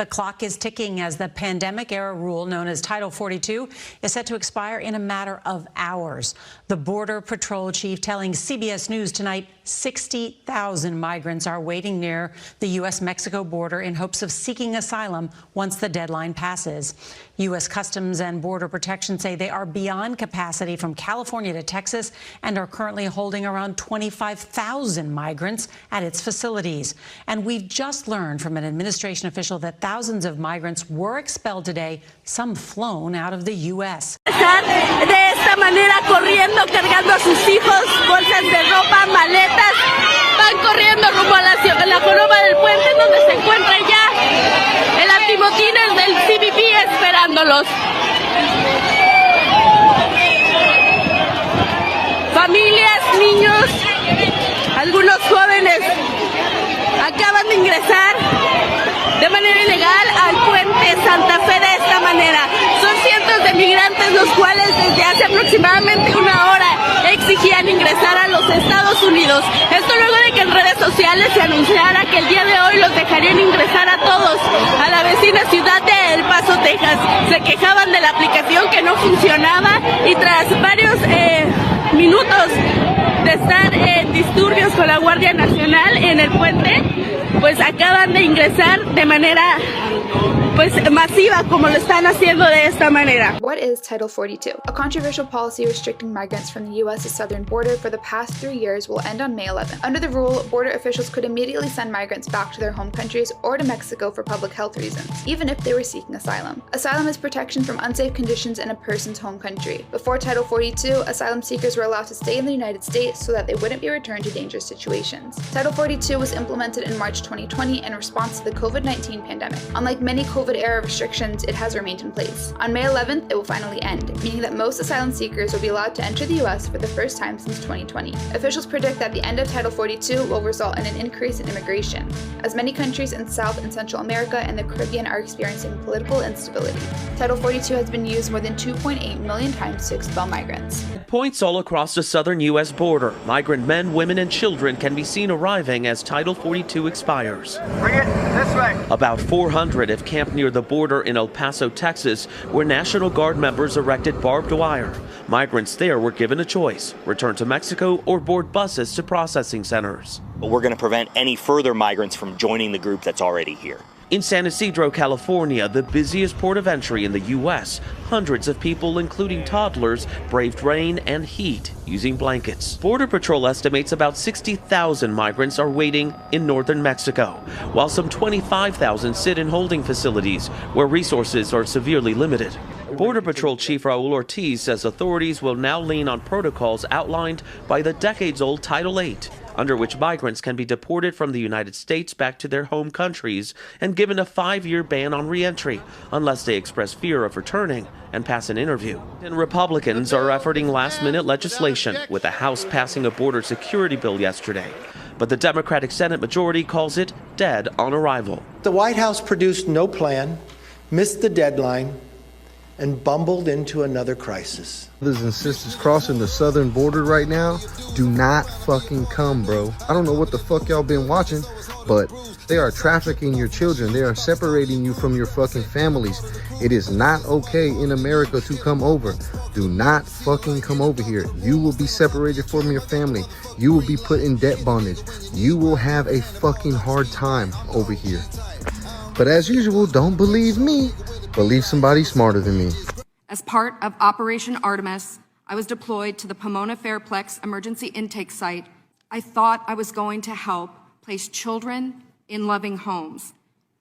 The clock is ticking as the pandemic-era rule known as Title 42 is set to expire in a matter of hours. The Border Patrol chief telling CBS News tonight 60,000 migrants are waiting near the U.S.-Mexico border in hopes of seeking asylum once the deadline passes. U.S. Customs and Border Protection say they are beyond capacity from California to Texas and are currently holding around 25,000 migrants at its facilities. And we've just learned from an administration official that thousands of migrants were expelled today, some flown out of the U.S. De esta manera corriendo, cargando a sus hijos, bolsas de ropa, maletas, van corriendo rumbo a la coloma del puente donde se encuentra ya el antimotines del CBP esperándolos. Familias, niños, algunos jóvenes acaban de ingresar de manera ilegal al puente Santa Fe de esta manera. Son cientos de migrantes los cuales desde hace aproximadamente una hora exigían ingresar a los Estados Unidos. Esto luego de que en redes sociales se anunciara que el día de hoy los dejarían ingresar a todos a la vecina ciudad de El Paso, Texas. Se quejaban de la aplicación que no funcionaba y tras varios minutos de estar en disturbios con la Guardia Nacional en el puente, pues acaban de ingresar de manera masiva, como lo están haciendo de esta manera. What is Title 42? A controversial policy restricting migrants from the U.S.'s southern border for the past 3 years will end on May 11th. Under the rule, border officials could immediately send migrants back to their home countries or to Mexico for public health reasons, even if they were seeking asylum. Asylum is protection from unsafe conditions in a person's home country. Before Title 42, asylum seekers were allowed to stay in the United States so that they wouldn't be returned to dangerous situations. Title 42 was implemented in March 2020 in response to the COVID-19 pandemic. Unlike many COVID-era restrictions, it has remained in place. On May 11th, it will finally end, meaning that most asylum seekers will be allowed to enter the U.S. for the first time since 2020. Officials predict that the end of Title 42 will result in an increase in immigration, as many countries in South and Central America and the Caribbean are experiencing political instability. Title 42 has been used more than 2.8 million times to expel migrants. Points all across the southern U.S. border. Migrant men, women, and children can be seen arriving as Title 42 expires. Bring it this way. About 400 have camped near the border in El Paso, Texas, where National Guard members erected barbed wire. Migrants there were given a choice: return to Mexico or board buses to processing centers. But we're going to prevent any further migrants from joining the group that's already here. In San Ysidro, California, the busiest port of entry in the U.S., hundreds of people, including toddlers, braved rain and heat using blankets. Border Patrol estimates about 60,000 migrants are waiting in northern Mexico, while some 25,000 sit in holding facilities where resources are severely limited. Border Patrol Chief Raul Ortiz says authorities will now lean on protocols outlined by the decades-old Title 8, under which migrants can be deported from the United States back to their home countries and given a 5-year ban on re-entry unless they express fear of returning and pass an interview. And Republicans are efforting last-minute legislation, with the House passing a border security bill yesterday. But the Democratic Senate majority calls it dead on arrival. The White House produced no plan, missed the deadline, and bumbled into another crisis. Brothers and sisters crossing the southern border right now, do not fucking come, bro. I don't know what the fuck y'all been watching, but they are trafficking your children. They are separating you from your fucking families. It is not okay in America to come over. Do not fucking come over here. You will be separated from your family. You will be put in debt bondage. You will have a fucking hard time over here. But as usual, don't believe me. Believe somebody smarter than me. As part of Operation Artemis, I was deployed to the Pomona Fairplex emergency intake site. I thought I was going to help place children in loving homes.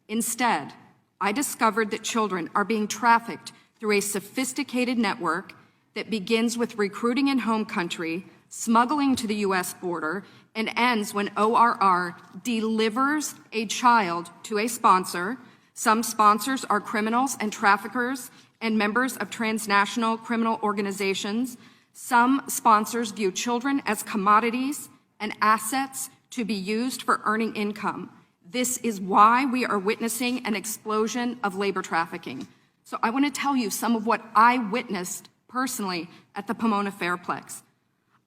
Instead, I discovered that children are being trafficked through a sophisticated network that begins with recruiting in home country, smuggling to the U.S. border, and ends when ORR delivers a child to a sponsor. Some sponsors are criminals and traffickers and members of transnational criminal organizations. Some sponsors view children as commodities and assets to be used for earning income. This is why we are witnessing an explosion of labor trafficking. So I want to tell you some of what I witnessed personally at the Pomona Fairplex.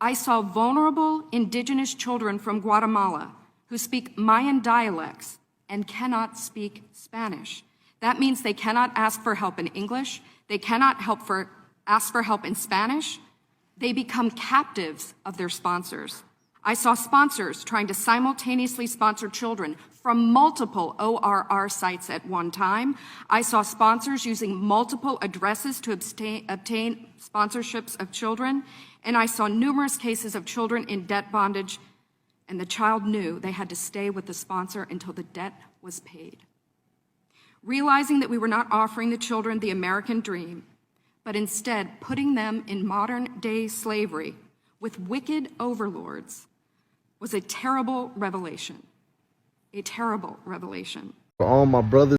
I saw vulnerable indigenous children from Guatemala who speak Mayan dialects and cannot speak Spanish. That means they cannot ask for help in English. They cannot ask for help in Spanish. They become captives of their sponsors. I saw sponsors trying to simultaneously sponsor children from multiple ORR sites at one time. I saw sponsors using multiple addresses to obtain sponsorships of children. And I saw numerous cases of children in debt bondage, and the child knew they had to stay with the sponsor until the debt was paid. Realizing that we were not offering the children the American dream, but instead putting them in modern-day slavery with wicked overlords was a terrible revelation. A terrible revelation. For all my brothers